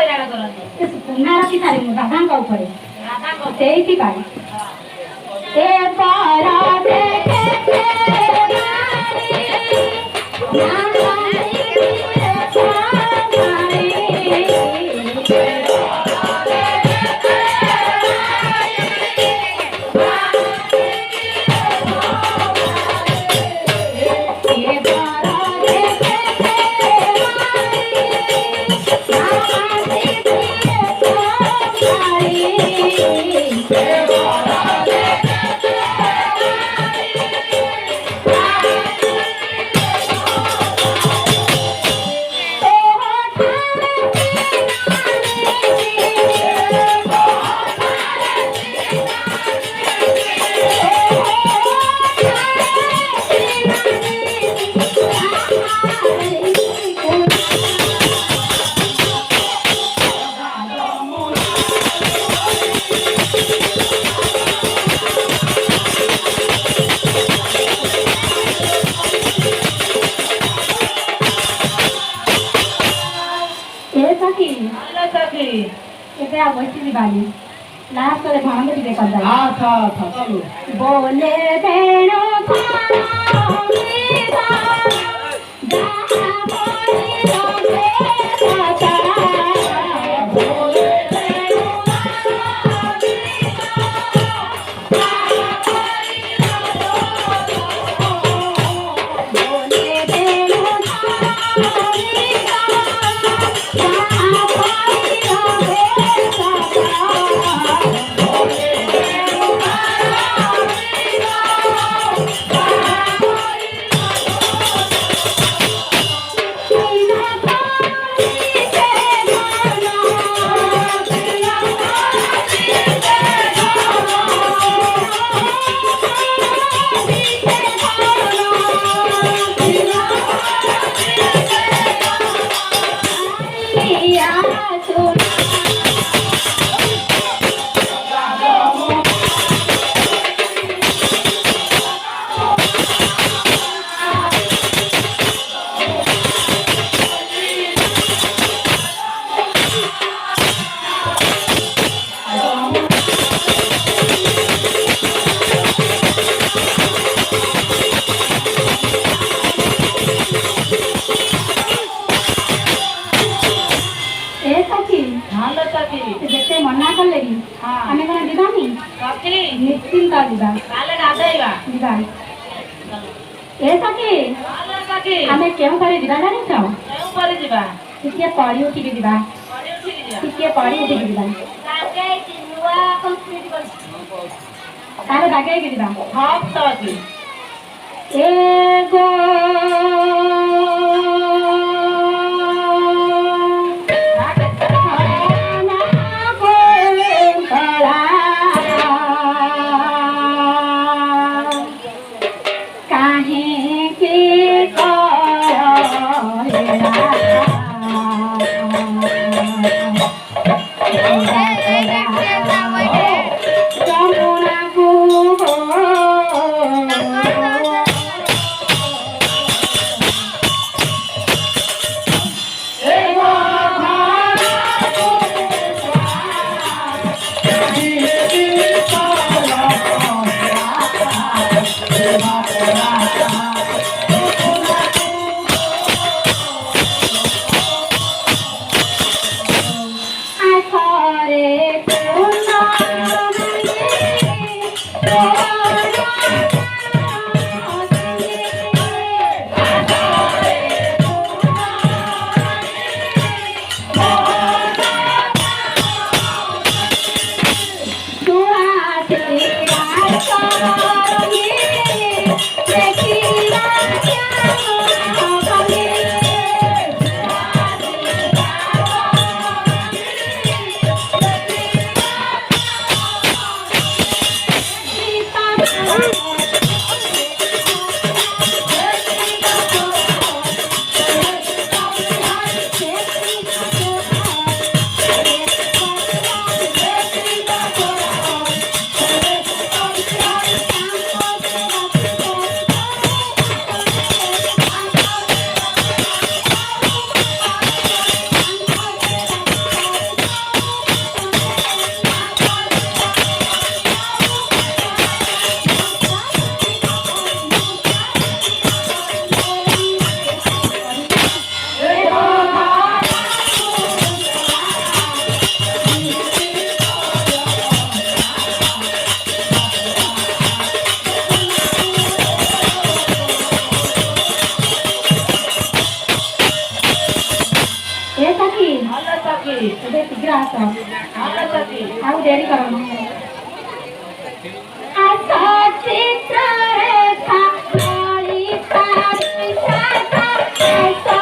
ହଇରାଣ କରନ୍ତି ପୁନା ରଖି ସାରି ରାଧାଙ୍କ ଉପରେ ରାଧାଙ୍କ ସେଇଥିପାଇଁ ଏ ପର ଦେଖେ सखी क्या वैसी बाली लास्ट वाले भाण में भी कर हां था चलो बोले भेणो मना कले आमे कना दिबानी सखी निश्चिंत दिबा काले गाधैबा दिबा ए सखी काले सखी आमे केउ करे दिबा जानि छ केउ करे दिबा किके पड़ी उठी के दिबा पड़ी उठी के दिबा किके पड़ी उठी के दिबा लागे तिनुआ कंप्लीट कर तारे बागे के दिबा हां सखी ए गो ଭଲ ସଖୀ ଏବେ ଶୀଘ୍ର ଆସ ଭଲ ସଖୀ ଆଉ ଡେରି କରନି ଆସ ଚିତ୍ରରେଖା ଲଳିତା ବିଶାଖା ଆସ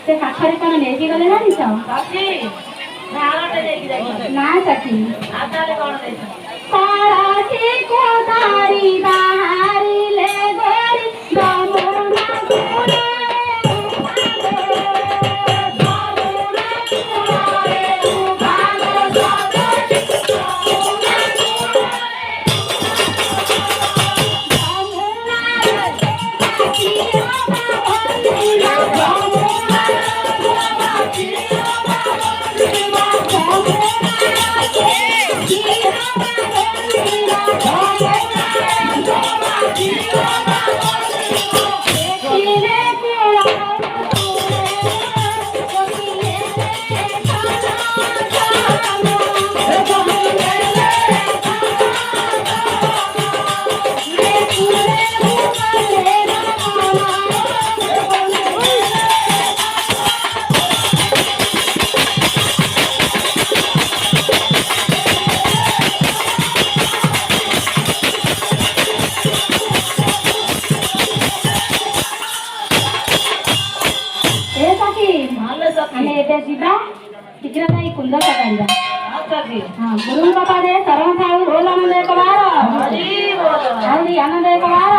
ସେ କାଠରେ କଣ ନେଇକି ଗଲେ ଜାଣିଛ ସଖୀ ଧାରଟେ ନେଇକି ଯାଇଛନ୍ତି ନା ସଖୀ ଆଉ ତାହେଲେ କଣ ଦେଇଛନ୍ତି କଳସି କୋଦାରି ବାହାରିଲେ ଗୋରି ଯମୁନା କୂଳରେ ଆମେ ଏବେ ଯିବା ଶୀଘ୍ର ଯାଇ କୁଣ୍ଡ ପକାଇବା ହଁ ଗୁରୁ ବାପାରେ ଶରଣ ଥାଉ ରୋଲ ଆନନ୍ଦ ଏକ ବାର ଆହୁରି ଆନନ୍ଦ ଏକ ବାର